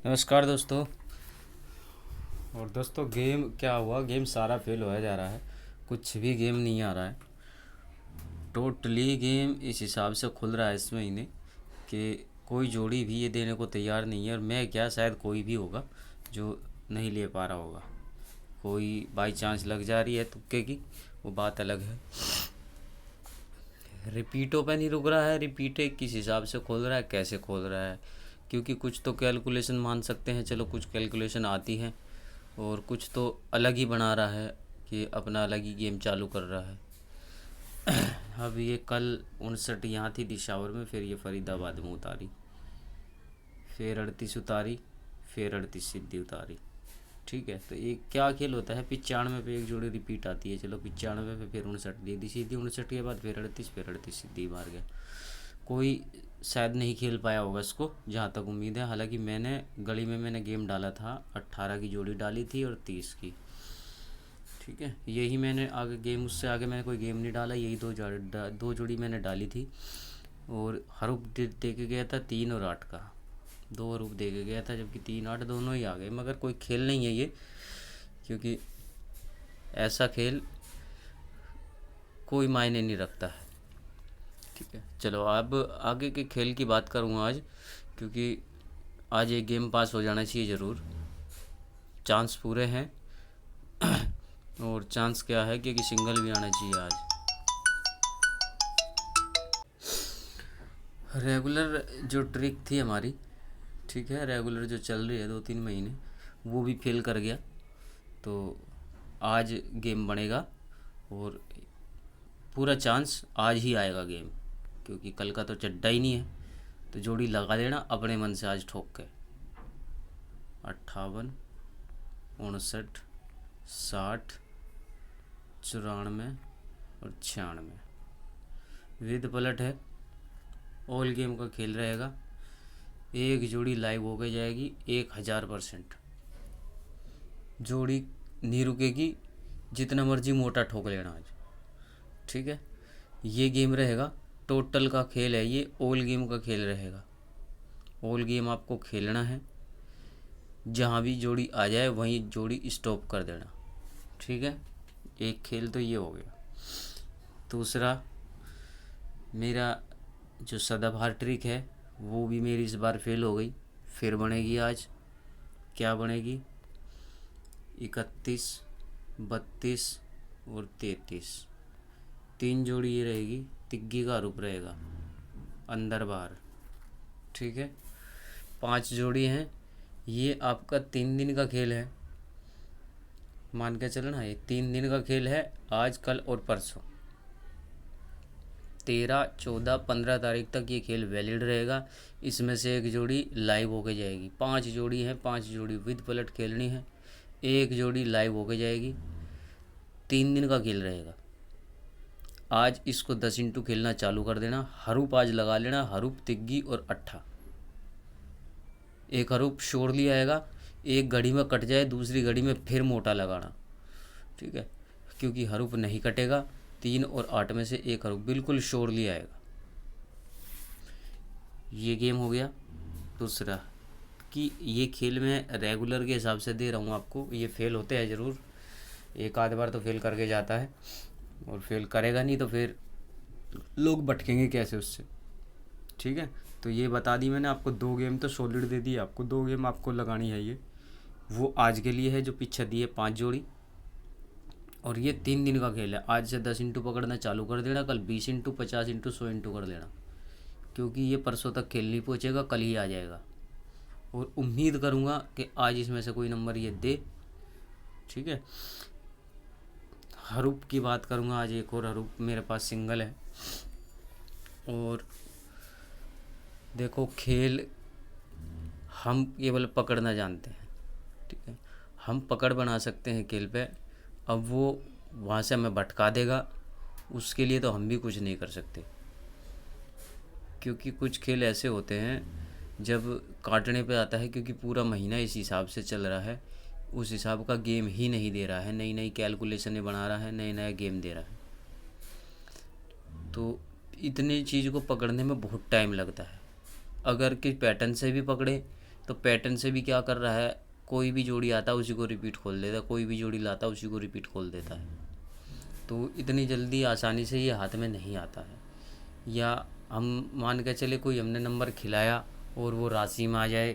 नमस्कार दोस्तों। और दोस्तों गेम क्या हुआ, गेम सारा फेल होया जा रहा है, कुछ भी गेम नहीं आ रहा है। टोटली गेम इस हिसाब से खुल रहा है इस महीने कि कोई जोड़ी भी ये देने को तैयार नहीं है। और मैं क्या, शायद कोई भी होगा जो नहीं ले पा रहा होगा। कोई बाई चांस लग जा रही है तुक्के की, वो बात अलग है। रिपीटों पे नहीं रुक रहा है, रिपीटें किस हिसाब से खोल रहा है, कैसे खोल रहा है, क्योंकि कुछ तो कैलकुलेशन मान सकते हैं, चलो कुछ कैलकुलेशन आती है, और कुछ तो अलग ही बना रहा है कि अपना अलग ही गेम चालू कर रहा है। अब ये कल 59 यहाँ थी दिशावर में, फिर ये फरीदाबाद में उतारी, फिर 38 उतारी, फिर 38 सिद्धि उतारी। ठीक है, तो ये क्या खेल होता है, 95 पे एक जोड़ी रिपीट आती है, चलो 95 पे फिर 59 दे दी सीधी, 59 के बाद फिर 38, फिर 38 सीधी मार गया। कोई शायद नहीं खेल पाया होगा इसको, जहाँ तक उम्मीद है। हालांकि मैंने गली में मैंने गेम डाला था, 18 की जोड़ी डाली थी और 30 की। ठीक है, यही मैंने आगे गेम, उससे आगे मैंने कोई गेम नहीं डाला, यही दो जोड़ी मैंने डाली थी। और हरूप दे के गया था 3 और 8 का, 2 हरूप दे के गया था, जबकि 3 8 दोनों ही आ गए। मगर कोई खेल नहीं है ये, क्योंकि ऐसा खेल कोई मायने नहीं रखता है। ठीक है, चलो अब आगे के खेल की बात करूँगा आज, क्योंकि आज एक गेम पास हो जाना चाहिए ज़रूर। चांस पूरे हैं। और चांस क्या है, क्योंकि सिंगल भी आना चाहिए आज। रेगुलर जो ट्रिक थी हमारी, ठीक है, रेगुलर जो चल रही है 2 3 महीने, वो भी फेल कर गया। तो आज गेम बनेगा, और पूरा चांस आज ही आएगा गेम, क्योंकि कल का तो चड्डा ही नहीं है। तो जोड़ी लगा देना अपने मन से आज ठोक के। 58, 59, 60, 94 और 96 विद पलट है। ऑल गेम का खेल रहेगा। एक जोड़ी लाइव हो गई जाएगी 1000%। जोड़ी नहीं रुकेगी, जितना मर्जी मोटा ठोक लेना आज। ठीक है, ये गेम रहेगा, टोटल का खेल है ये, ऑल गेम का खेल रहेगा। ऑल गेम आपको खेलना है, जहाँ भी जोड़ी आ जाए वहीं जोड़ी स्टॉप कर देना। ठीक है, एक खेल तो ये हो गया। दूसरा, मेरा जो सदाबहार ट्रिक है वो भी मेरी इस बार फेल हो गई, फिर बनेगी आज। क्या बनेगी, 31, 32 और 33, 3 जोड़ी ये रहेगी, तिग्गी का रूप रहेगा अंदर बाहर। ठीक है, 5 जोड़ी हैं। ये आपका 3 दिन का खेल है, मान के चलना, ये 3 दिन का खेल है, आज कल और परसों। 13 14 15 तारीख तक ये खेल वैलिड रहेगा। इसमें से एक जोड़ी लाइव होके जाएगी। 5 जोड़ी हैं, 5 जोड़ी विद पलट खेलनी है, एक जोड़ी लाइव होके जाएगी। 3 दिन का खेल रहेगा। आज इसको 10 इंटू खेलना चालू कर देना। हरूप आज लगा लेना, हरूप तिग्गी और अट्ठा। एक हरूप श्योरली आएगा, एक घड़ी में कट जाए, दूसरी घड़ी में फिर मोटा लगाना। ठीक है, क्योंकि हरूप नहीं कटेगा, 3 और 8 में से एक हरूप बिल्कुल श्योरली आएगा। ये गेम हो गया। दूसरा कि ये खेल मैं रेगुलर के हिसाब से दे रहा हूँ आपको, ये फेल होते हैं ज़रूर, एक आध बार तो फेल करके जाता है, और फेल करेगा नहीं तो फिर लोग भटकेंगे कैसे उससे। ठीक है, तो ये बता दी मैंने आपको। 2 गेम तो सॉलिड दे दी आपको, 2 गेम आपको लगानी है ये, वो आज के लिए है जो पीछे दी है 5 जोड़ी। और ये 3 दिन का खेल है। आज से 10 इंटू पकड़ना चालू कर देना, कल 20 इंटू 50 इंटू 100 इंटू कर देना, क्योंकि ये परसों तक खेल नहीं पहुँचेगा, कल ही आ जाएगा। और उम्मीद करूँगा कि आज इसमें से कोई नंबर ये दे। ठीक है, हरूप की बात करूँगा आज, एक और हरूप मेरे पास सिंगल है। और देखो, खेल हम केवल पकड़ना जानते हैं। ठीक है, हम पकड़ बना सकते हैं खेल पे। अब वो वहाँ से हमें भटका देगा, उसके लिए तो हम भी कुछ नहीं कर सकते, क्योंकि कुछ खेल ऐसे होते हैं जब काटने पे आता है, क्योंकि पूरा महीना इस हिसाब से चल रहा है, उस हिसाब का गेम ही नहीं दे रहा है, नई नई कैलकुलेशनें बना रहा है, नए नए गेम दे रहा है। तो इतनी चीज़ को पकड़ने में बहुत टाइम लगता है। अगर कि पैटर्न से भी पकड़े तो पैटर्न से भी क्या कर रहा है, कोई भी जोड़ी आता है उसी को रिपीट खोल देता है, कोई भी जोड़ी लाता है उसी को रिपीट खोल देता है। तो इतनी जल्दी आसानी से ये हाथ में नहीं आता है। या हम मान के चले कोई हमने नंबर खिलाया और वो राशि में आ जाए,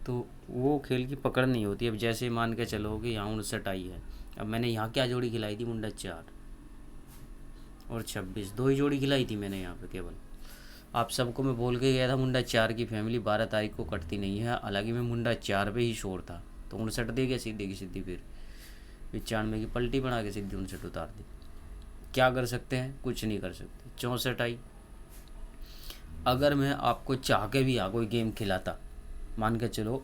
तो वो खेल की पकड़ नहीं होती। अब जैसे मान के चलो कि यहाँ 59 आई है, अब मैंने यहाँ क्या जोड़ी खिलाई थी, मुंडा 4 और 26, 2 ही जोड़ी खिलाई थी मैंने यहाँ पे केवल। आप सबको मैं बोल के गया था मुंडा 4 की फैमिली 12 तारीख को कटती नहीं है, हालांकि मैं मुंडा 4 पे ही शोर था। तो 59 दे गया सीधे की सीधी, फिर 95 की पलटी बना के सीधी 59 उतार दी। क्या कर सकते हैं, कुछ नहीं कर सकते। 64 आई। अगर मैं आपको चाह के भी कोई गेम खिलाता, मान के चलो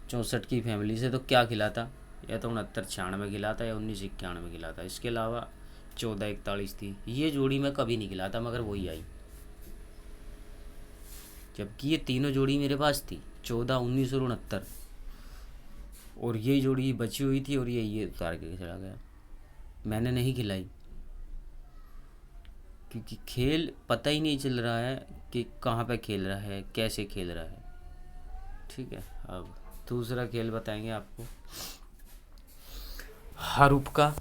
64 की फैमिली से, तो क्या खिलाता, या तो 69-96 खिलाता या 1991 खिलाता। इसके अलावा 14-41 थी, ये जोड़ी मैं कभी नहीं खिलाता, मगर वही आई। जबकि ये तीनों जोड़ी मेरे पास थी, 14, 19 और 69, और ये जोड़ी बची हुई थी और ये उतार के चला गया। मैंने नहीं खिलाई क्योंकि खेल पता ही नहीं चल रहा है कि कहाँ पे खेल रहा है, कैसे खेल रहा है। ठीक है, अब दूसरा खेल बताएंगे आपको, हरूप का।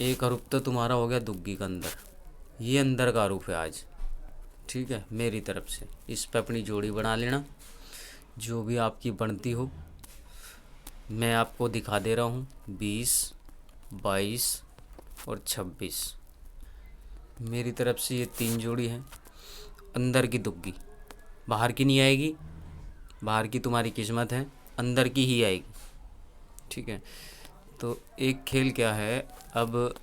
एक हरूप तो तुम्हारा हो गया दुग्गी का अंदर, ये अंदर का हरूप है आज। ठीक है, मेरी तरफ से इस पे अपनी जोड़ी बना लेना, जो भी आपकी बनती हो। मैं आपको दिखा दे रहा हूँ 20, 22 और 26। मेरी तरफ से ये 3 जोड़ी हैं। अंदर की दुग्गी, बाहर की नहीं आएगी, बाहर की तुम्हारी किस्मत है, अंदर की ही आएगी। ठीक है, तो एक खेल क्या है, अब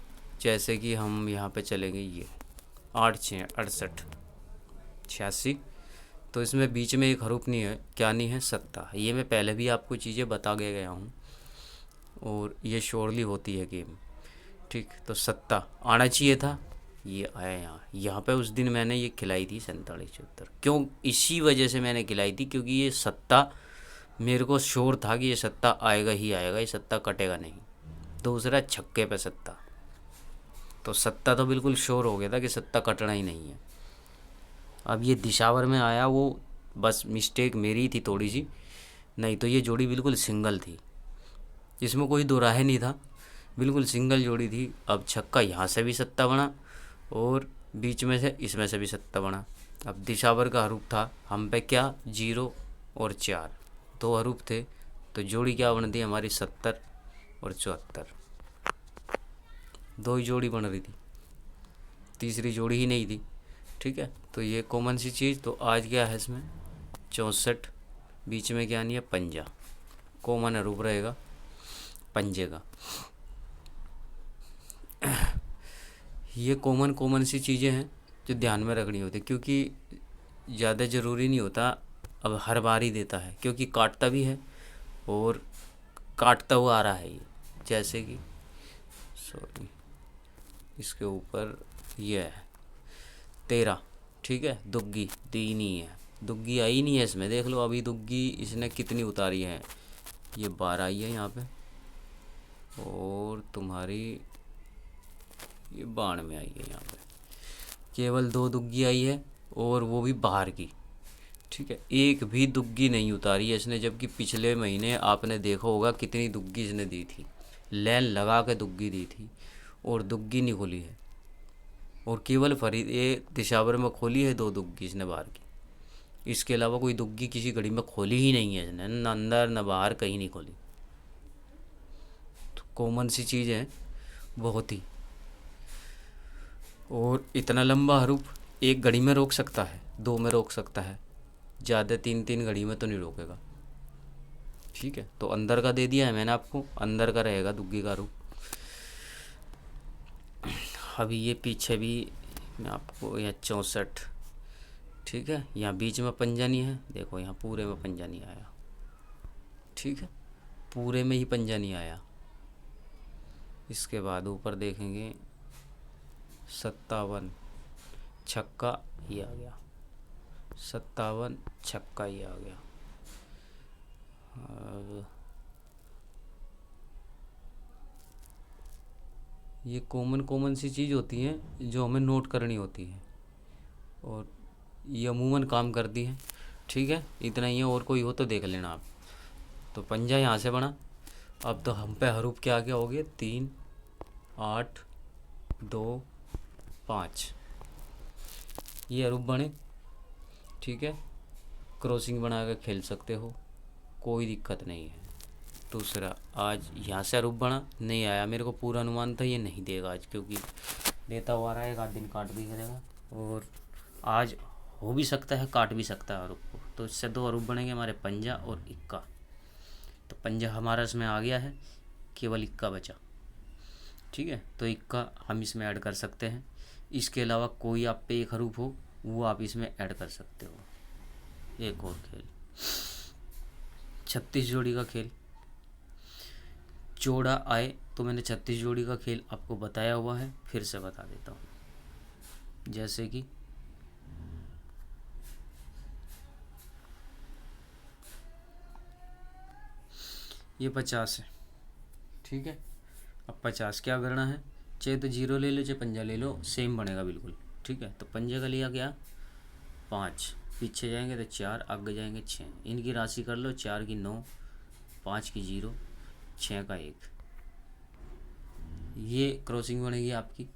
जैसे कि हम यहाँ पे चलेंगे, ये 8 6 68 86, तो इसमें बीच में एक हरूप नहीं है, क्या नहीं है, सत्ता। ये मैं पहले भी आपको चीज़ें बता के गया हूँ और ये श्योरली होती है गेम। ठीक, तो सत्ता आना चाहिए था, ये आया यहाँ पे। उस दिन मैंने ये खिलाई थी 47-74, क्यों, इसी वजह से मैंने खिलाई थी, क्योंकि ये सत्ता मेरे को श्योर था कि ये सत्ता आएगा ही आएगा, ये सत्ता कटेगा नहीं। दूसरा छक्के पे सत्ता, तो सत्ता तो बिल्कुल श्योर हो गया था कि सत्ता कटना ही नहीं है। अब ये दिशावर में आया, वो बस मिस्टेक मेरी थी थोड़ी सी, नहीं तो ये जोड़ी बिल्कुल सिंगल थी, इसमें कोई दो राह नहीं था, बिल्कुल सिंगल जोड़ी थी। अब छक्का यहाँ से भी सत्ता बना और बीच में से इसमें से भी सत्ता बना। अब दिशावर का हरूप था हम पे क्या, 0 और 4, 2 हरूप थे, तो जोड़ी क्या बनती हमारी, 70 और 74। 2 ही जोड़ी बन रही थी, तीसरी जोड़ी ही नहीं थी। ठीक है, तो ये कॉमन सी चीज़। तो आज क्या है इसमें 64, बीच में क्या नहीं है, पंजा, कॉमन हरूप रहेगा पंजे का। ये कॉमन सी चीज़ें हैं जो ध्यान में रखनी होती है, क्योंकि ज़्यादा ज़रूरी नहीं होता अब हर बार ही देता है, क्योंकि काटता भी है और काटता हुआ आ रहा है ये। जैसे कि सॉरी, इसके ऊपर ये है 13, ठीक है, दुग्गी दी नहीं है, दुग्गी आई नहीं है इसमें, देख लो अभी दुग्गी इसने कितनी उतारी है, ये 12 आई है यहाँ पे, और तुम्हारी ये 92 आई है यहाँ पे। केवल 2 दुग्गी आई है और वो भी बाहर की। ठीक है, एक भी दुग्गी नहीं उतारी है इसने, जबकि पिछले महीने आपने देखा होगा कितनी दुग्गी इसने दी थी, लाइन लगा के दुग्गी दी थी और दुग्गी नहीं खोली है। और केवल फरीद ये दिशावर में खोली है 2 दुग्गी इसने बाहर की, इसके अलावा कोई दुग्गी किसी घड़ी में खोली ही नहीं है इसने, न अंदर न बाहर, कहीं नहीं खोली। तो कॉमन सी चीज़ है बहुत ही। और इतना लंबा हरूप एक घड़ी में रोक सकता है, 2 में रोक सकता है, ज़्यादा 3-3 घड़ी में तो नहीं रोकेगा। ठीक है, तो अंदर का दे दिया है मैंने आपको, अंदर का रहेगा दुग्गी का हरूप। अभी ये पीछे भी मैं आपको, यहाँ 64, ठीक है, यहाँ बीच में पंजा नहीं है, देखो यहाँ पूरे में पंजा नहीं आया। ठीक है, पूरे में ही पंजा नहीं आया। इसके बाद ऊपर देखेंगे 57 छक्का, ये आ गया 57 छक्का, ये आ गया। अब ये कॉमन सी चीज़ होती हैं जो हमें नोट करनी होती है और ये अमूमन काम करती हैं। ठीक है, इतना ही है, और कोई हो तो देख लेना आप। तो पंजा यहाँ से बना। अब तो हम पे हरूफ क्या क्या हो गए, 3 8 2 5, ये हरूफ बने। ठीक है, क्रॉसिंग बना कर खेल सकते हो, कोई दिक्कत नहीं है। दूसरा, आज यहाँ से हरूफ बना, नहीं आया, मेरे को पूरा अनुमान था ये नहीं देगा आज, क्योंकि देता हुआ रहा, एक आध दिन काट भी करेगा, और आज हो भी सकता है काट भी सकता है हरूफ को। तो इससे 2 हरूफ बनेंगे हमारे, पंजा और इक्का। तो पंजा हमारा इसमें आ गया है, केवल इक्का बचा। ठीक है, तो इक्का हम इसमें ऐड कर सकते हैं। इसके अलावा कोई आप पे एक हरूफ हो वो आप इसमें ऐड कर सकते हो। एक और खेल, 36 जोड़ी का खेल। जोड़ा आए तो मैंने 36 जोड़ी का खेल आपको बताया हुआ है, फिर से बता देता हूँ। जैसे कि ये 50 है। ठीक है, अब 50 क्या करना है, चाहे तो जीरो ले लो चाहे पंजा ले लो, सेम बनेगा बिल्कुल। ठीक है, तो पंजे का लिया गया 5, पीछे जाएंगे तो 4, आगे जाएंगे 6, इनकी राशि कर लो, 4 की 9, 5 की 0, 6 का 1, ये क्रॉसिंग बनेगी आपकी।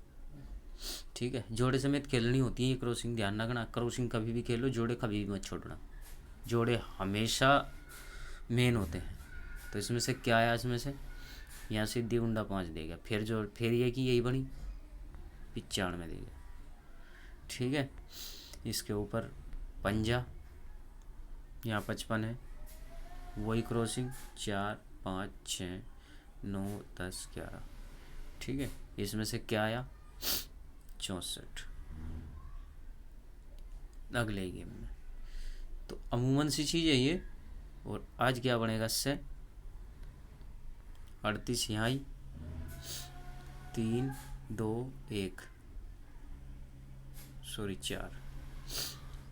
ठीक है, जोड़े समेत खेलनी होती है ये क्रॉसिंग, ध्यान रखना। क्रॉसिंग कभी भी खेलो, जोड़े कभी भी मत छोड़ना, जोड़े हमेशा मेन होते हैं। तो इसमें से क्या आया, इसमें से यहाँ सीधी गुंडा 5 देगा, फिर ये कि यही बनी 95 देगा। ठीक है, इसके ऊपर पंजा, यहाँ 55 है, वही क्रॉसिंग 4 5 6 9 10 11। ठीक है, इसमें से क्या आया, 64 अगले गेम में। तो अमूमन सी चीज़ है ये। और आज क्या बनेगा इससे, 38 यहाँ आई, 3 2 1 सॉरी 4,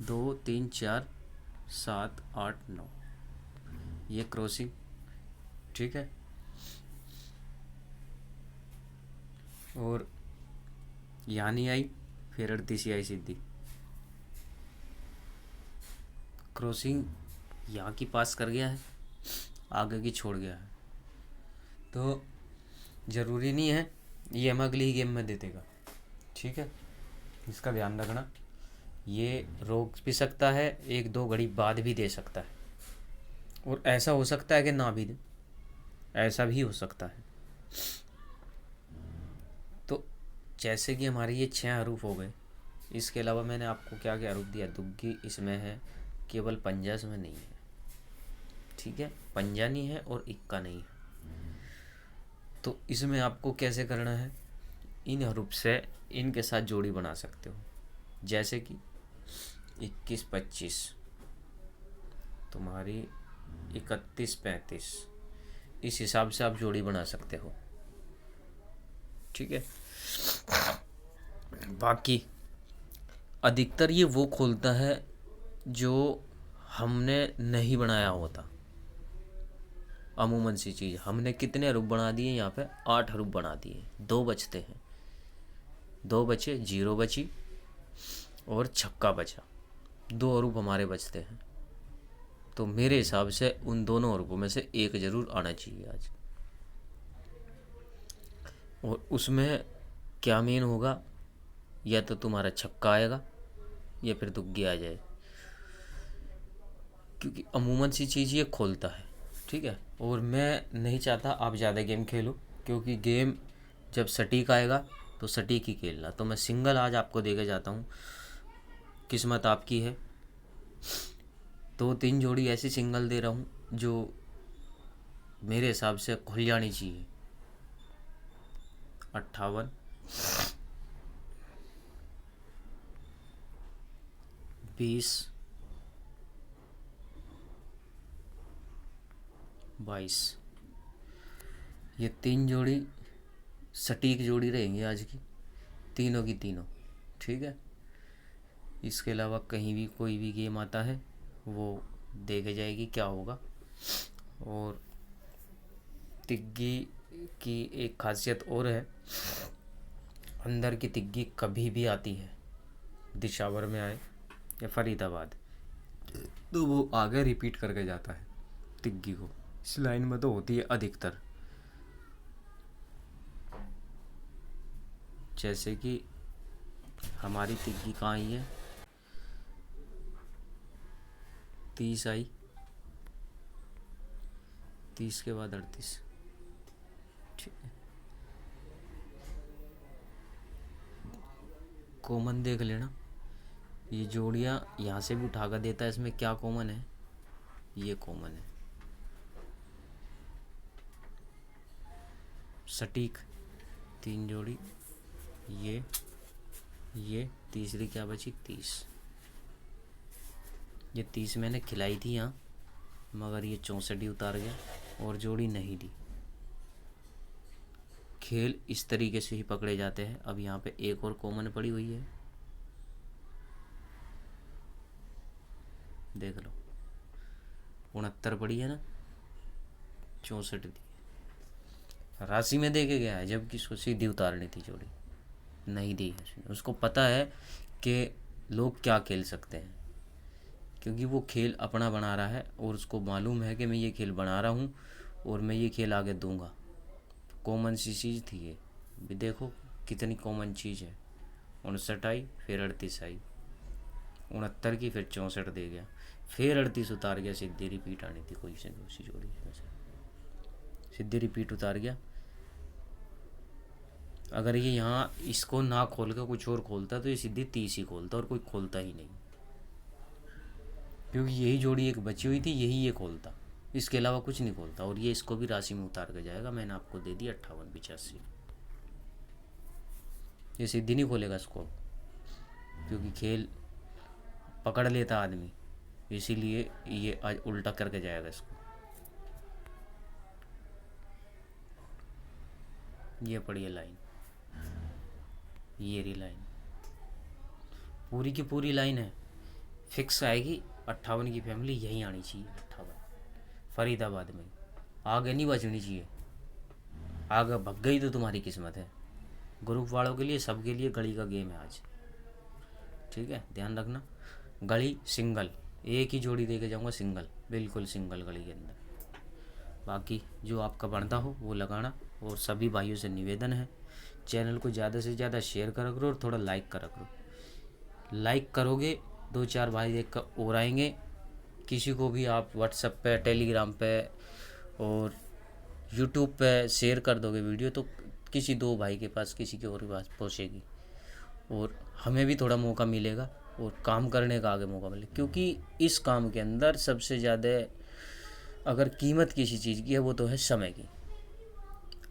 2 3 4 7 8 9, ये क्रॉसिंग। ठीक है, और यहाँ नहीं आई, फिर 38 आई सीधी क्रॉसिंग, यहाँ की पास कर गया है, आगे की छोड़ गया है। तो ज़रूरी नहीं है ये हम अगली ही गेम में दे देगा। ठीक है, इसका ध्यान रखना, ये रोक भी सकता है, 1-2 घड़ी बाद भी दे सकता है, और ऐसा हो सकता है कि ना भी दे, ऐसा भी हो सकता है। तो जैसे कि हमारे ये 6 हरूफ हो गए, इसके अलावा मैंने आपको क्या क्या हरूफ दिया, दुग्गी इसमें है, केवल पंजा इसमें नहीं है। ठीक है, पंजा नहीं है और इक्का नहीं है। तो इसमें आपको कैसे करना है, इन हरूफ से इनके साथ जोड़ी बना सकते हो। जैसे कि 21 25 तुम्हारी, 31 35, इस हिसाब से आप जोड़ी बना सकते हो। ठीक है, बाकी अधिकतर ये वो खोलता है जो हमने नहीं बनाया होता। अमूमन सी चीज़, हमने कितने हरूफ बना दिए, यहाँ पे 8 हरूफ बना दिए, 2 बचते हैं, 2 बचे, 0 बची और छक्का बचा, 2 हरूफ हमारे बचते हैं। तो मेरे हिसाब से उन दोनों हरूफों में से एक ज़रूर आना चाहिए आज। और उसमें क्या मेन होगा, या तो तुम्हारा छक्का आएगा या फिर दुग्गी आ जाए, क्योंकि अमूमन सी चीज़ ये खोलता है। ठीक है, और मैं नहीं चाहता आप ज़्यादा गेम खेलो, क्योंकि गेम जब सटीक आएगा तो सटीक ही खेलना। तो मैं सिंगल आज आपको देके जाता हूँ, किस्मत आपकी है। 2-3 जोड़ी ऐसी सिंगल दे रहा हूँ जो मेरे हिसाब से खुल जानी चाहिए। 58 20 22, ये 3 जोड़ी सटीक जोड़ी रहेंगी आज की, तीनों की तीनों। ठीक है, इसके अलावा कहीं भी कोई भी गेम आता है वो देखे जाएगी क्या होगा। और तिग्गी की एक खासियत और है, अंदर की तिग्गी कभी भी आती है, दिशावर में आए या फरीदाबाद, तो वो आगे रिपीट करके जाता है तिग्गी को। इस लाइन में तो होती है अधिकतर, जैसे कि हमारी तिग्गी कहाँ आई है, 30 आई, 30 के बाद 38, ठीक है। कॉमन देख लेना, ये जोड़ियाँ यहाँ से भी उठा कर देता है, इसमें क्या कॉमन है, ये कॉमन है, सटीक 3 जोड़ी, ये तीसरी क्या बची 30, ये 30 मैंने खिलाई थी यहाँ, मगर ये 64 ही उतार गया और जोड़ी नहीं दी। खेल इस तरीके से ही पकड़े जाते हैं। अब यहाँ पे एक और कॉमन पड़ी हुई है, देख लो 69 पड़ी है ना, 64 दी, राशि में दे के गया है, जबकि इसको सीधी उतारनी थी, जोड़ी नहीं दी है। उसको पता है कि लोग क्या खेल सकते हैं, क्योंकि वो खेल अपना बना रहा है और उसको मालूम है कि मैं ये खेल बना रहा हूँ और मैं ये खेल आगे दूंगा। कॉमन सी चीज़ थी ये भी, देखो कितनी कॉमन चीज़ है। 59 आई, फिर 38 आई, 69 की, फिर 64 दे गया, फिर 38 उतार गया, सीधी रिपीट आनी थी कोई से दूसरी जोड़ी में से, सीधी रिपीट उतार गया। अगर ये यहाँ इसको ना खोल कर कुछ और खोलता तो ये सीधी 30 ही खोलता, और कोई खोलता ही नहीं, क्योंकि यही जोड़ी एक बची हुई थी, यही ये खोलता, इसके अलावा कुछ नहीं खोलता। और ये इसको भी राशि में उतार के जाएगा। मैंने आपको दे दी 58 85, ये सीधी नहीं खोलेगा इसको, क्योंकि खेल पकड़ लेता आदमी, इसीलिए ये आज उल्टा करके जाएगा इसको। ये पड़ी है लाइन, ये रही लाइन, पूरी की पूरी लाइन है, फिक्स आएगी। 58 की फैमिली यहीं आनी चाहिए, 58 फरीदाबाद में, आगे नहीं बचनी चाहिए। आगे भग गई तो तुम्हारी किस्मत है। ग्रुप वालों के लिए, सबके लिए गली का गेम है आज, ठीक है, ध्यान रखना। गली सिंगल, एक ही जोड़ी दे के जाऊँगा, सिंगल, बिल्कुल सिंगल गली के अंदर। बाकी जो आपका बनता हो वो लगाना। और सभी भाइयों से निवेदन है, चैनल को ज़्यादा से ज़्यादा शेयर करा करो और थोड़ा लाइक करा करो। लाइक करोगे 2-4 भाई देख कर और आएंगे। किसी को भी आप व्हाट्सएप पे, टेलीग्राम पे और यूट्यूब पे शेयर कर दोगे वीडियो, तो किसी 2 भाई के पास, किसी के और के पास पहुँचेगी, और हमें भी थोड़ा मौका मिलेगा और काम करने का आगे मौका मिलेगा। क्योंकि इस काम के अंदर सबसे ज़्यादा अगर कीमत किसी चीज़ की है वो तो है समय की।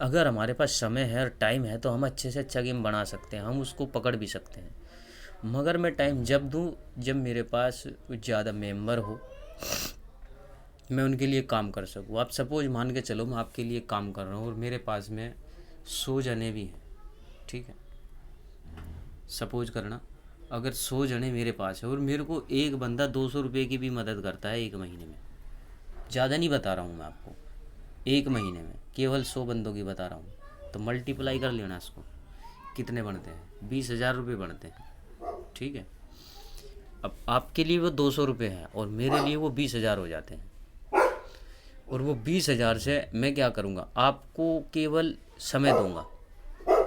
अगर हमारे पास समय है और टाइम है तो हम अच्छे से अच्छा गेम बना सकते हैं, हम उसको पकड़ भी सकते हैं। मगर मैं टाइम जब दूँ जब मेरे पास कुछ ज़्यादा मेंबर हो, मैं उनके लिए काम कर सकूँ। आप सपोज मान के चलो मैं आपके लिए काम कर रहा हूँ और मेरे पास में 100 जने भी हैं, ठीक है, सपोज करना, अगर 100 जने मेरे पास है और मेरे को एक बंदा 200 रुपये की भी मदद करता है एक महीने में, ज़्यादा नहीं बता रहा हूँ मैं आपको, एक महीने में केवल 100 बंदों की बता रहा हूँ, तो मल्टीप्लाई कर लेना इसको, कितने बनते हैं, 20,000 रुपये बनते हैं, ठीक है। अब आपके लिए वो 200 रुपये है और मेरे लिए वो 20,000 हो जाते हैं। और वो 20,000 से मैं क्या करूँगा, आपको केवल समय दूंगा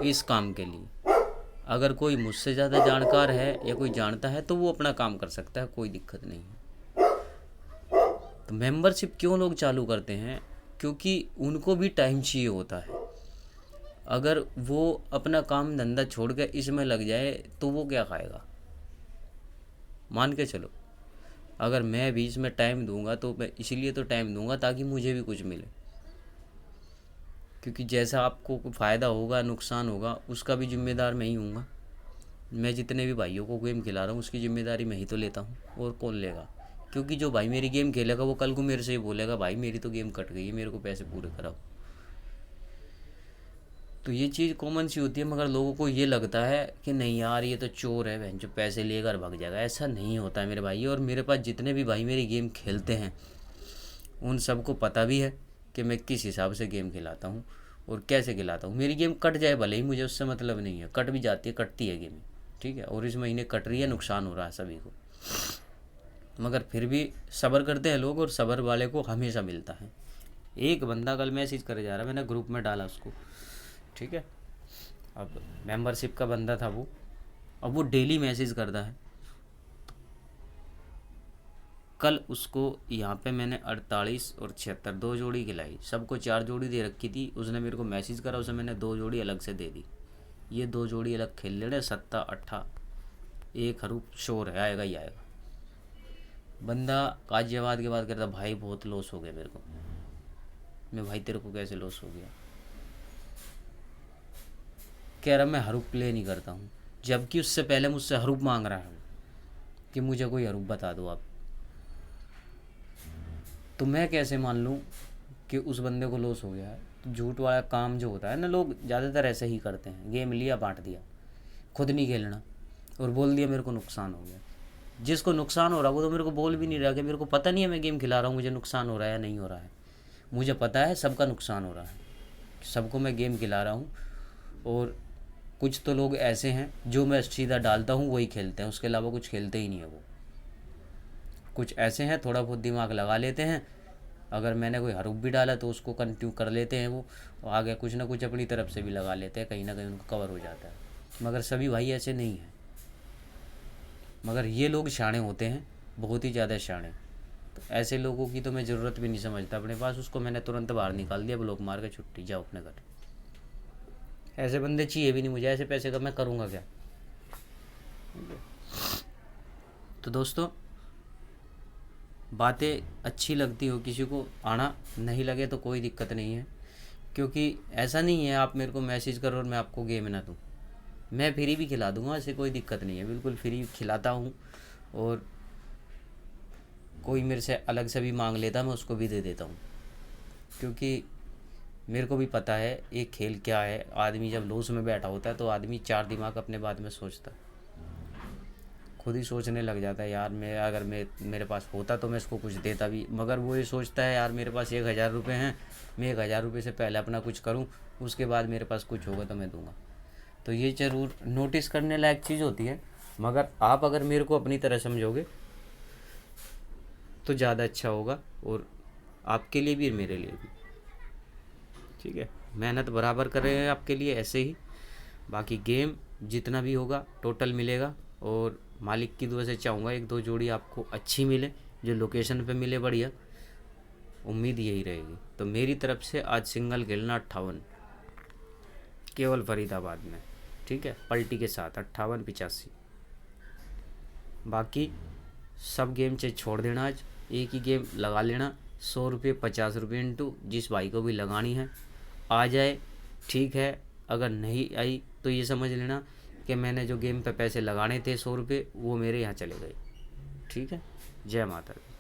इस काम के लिए। अगर कोई मुझसे ज़्यादा जानकार है या कोई जानता है तो वो अपना काम कर सकता है, कोई दिक्कत नहीं है। तो मेंबरशिप क्यों लोग चालू करते हैं, क्योंकि उनको भी टाइम चाहिए होता है। अगर वो अपना काम धंधा छोड़ कर इसमें लग जाए तो वो क्या खाएगा। मान के चलो, अगर मैं भी इसमें टाइम दूंगा तो मैं इसलिए तो टाइम दूंगा ताकि मुझे भी कुछ मिले, क्योंकि जैसा आपको फ़ायदा होगा नुकसान होगा उसका भी जिम्मेदार मैं ही हूँगा। मैं जितने भी भाइयों को गेम खिला रहा हूँ उसकी ज़िम्मेदारी मैं ही तो लेता हूँ, और कौन लेगा। क्योंकि जो भाई मेरी गेम खेलेगा वो कल को मेरे से ही बोलेगा, भाई मेरी तो गेम कट गई है, मेरे को पैसे पूरे कराओ। तो ये चीज़ कॉमन सी होती है, मगर लोगों को ये लगता है कि नहीं यार ये तो चोर है, बहन जो पैसे लेकर भाग जाएगा। ऐसा नहीं होता है मेरे भाई। और मेरे पास जितने भी भाई मेरी गेम खेलते हैं उन सबको पता भी है कि मैं किस हिसाब से गेम खिलाता हूँ और कैसे खिलाता हूँ। मेरी गेम कट जाए भले ही, मुझे उससे मतलब नहीं है, कट भी जाती है, कटती है गेम, ठीक है। और इस महीने कट रही है, नुकसान हो रहा है सभी को। मगर फिर भी सब्र करते हैं लोग, और सब्र वाले को हमेशा मिलता है। एक बंदा कल मैसेज करे जा रहा, मैंने ग्रुप में डाला उसको, ठीक है, अब मेंबरशिप का बंदा था वो, अब वो डेली मैसेज करता है। कल उसको यहाँ पे मैंने 48 और 76 2 जोड़ी खिलाई, सबको 4 जोड़ी दे रखी थी, उसने मेरे को मैसेज करा, उसे मैंने 2 जोड़ी अलग से दे दी। ये 2 जोड़ी अलग खेल ले रहे, 7 8 एक हरूप शोर है, आएगा ही आएगा। बंदा गाजियाबाद के बाद कहता भाई बहुत लॉस हो गया मेरे को। मैं भाई तेरे को कैसे लॉस हो गया? कह रहा मैं हरूप प्ले नहीं करता हूँ, जबकि उससे पहले मुझसे हरूप मांग रहा है कि मुझे कोई हरूप बता दो आप। तो मैं कैसे मान लूँ कि उस बंदे को लॉस हो गया है? तो झूठ वाला काम जो होता है ना, लोग ज़्यादातर ऐसे ही करते हैं, गेम लिया बांट दिया, खुद नहीं खेलना, और बोल दिया मेरे को नुकसान हो गया। जिसको नुकसान हो रहा वो तो मेरे को बोल भी नहीं रहा कि मेरे को पता नहीं है मैं गेम खिला रहा हूँ, मुझे नुकसान हो रहा है या नहीं हो रहा है। मुझे पता है सबका नुकसान हो रहा है, सबको मैं गेम खिला रहा हूँ। और कुछ तो लोग ऐसे हैं जो मैं सीधा डालता हूँ वही खेलते हैं, उसके अलावा कुछ खेलते ही नहीं है वो। कुछ ऐसे हैं थोड़ा बहुत दिमाग लगा लेते हैं, अगर मैंने कोई हरूप भी डाला तो उसको कंटिन्यू कर लेते हैं वो, और आगे कुछ ना कुछ अपनी तरफ से भी लगा लेते हैं, कहीं ना कहीं उनको कवर हो जाता है। मगर सभी भाई ऐसे नहीं हैं, मगर ये लोग शाणे होते हैं, बहुत ही ज़्यादा शाणे। तो ऐसे लोगों की तो मैं ज़रूरत भी नहीं समझता अपने पास, उसको मैंने तुरंत बाहर निकाल दिया, ब्लॉक मार के छुट्टी, जाओ अपने घर। ऐसे बंदे चाहिए भी नहीं मुझे, ऐसे पैसे का मैं करूँगा क्या? तो दोस्तों, बातें अच्छी लगती हो किसी को, आना नहीं लगे तो कोई दिक्कत नहीं है, क्योंकि ऐसा नहीं है आप मेरे को मैसेज करो और मैं आपको गेम ना दूँ। मैं फ्री भी खिला दूँगा, ऐसे कोई दिक्कत नहीं है, बिल्कुल फ्री खिलाता हूँ। और कोई मेरे से अलग से भी मांग लेता मैं उसको भी दे देता हूँ, क्योंकि मेरे को भी पता है ये खेल क्या है। आदमी जब लॉस में बैठा होता है तो आदमी 4 दिमाग अपने बात में सोचता, खुद ही सोचने लग जाता है यार मैं अगर मेरे पास होता तो मैं इसको कुछ देता भी, मगर वो ये सोचता है यार मेरे पास 1000 रुपये हैं, मैं 1000 रुपये से पहले अपना कुछ करूँ, उसके बाद मेरे पास कुछ होगा तो मैं दूंगा। तो ये ज़रूर नोटिस करने लायक चीज़ होती है, मगर आप अगर मेरे को अपनी तरह समझोगे तो ज़्यादा अच्छा होगा, और आपके लिए भी और मेरे लिए भी। ठीक है, मेहनत बराबर कर रहे हैं आपके लिए ऐसे ही। बाकी गेम जितना भी होगा टोटल मिलेगा, और मालिक की दुआ से चाहूँगा 1-2 जोड़ी आपको अच्छी मिले, जो लोकेशन पे मिले बढ़िया, उम्मीद यही रहेगी। तो मेरी तरफ से आज सिंगल खेलना 58, केवल फरीदाबाद में, ठीक है, पलटी के साथ 58-85। बाकी सब गेम चाहे छोड़ देना, आज एक ही गेम लगा लेना, 100 रुपये 50 रुपये इंटू, जिस भाई को भी लगानी है आ जाए, ठीक है। अगर नहीं आई तो ये समझ लेना कि मैंने जो गेम पे पैसे लगाने थे 100 रुपये वो मेरे यहाँ चले गए, ठीक है। जय माता दी।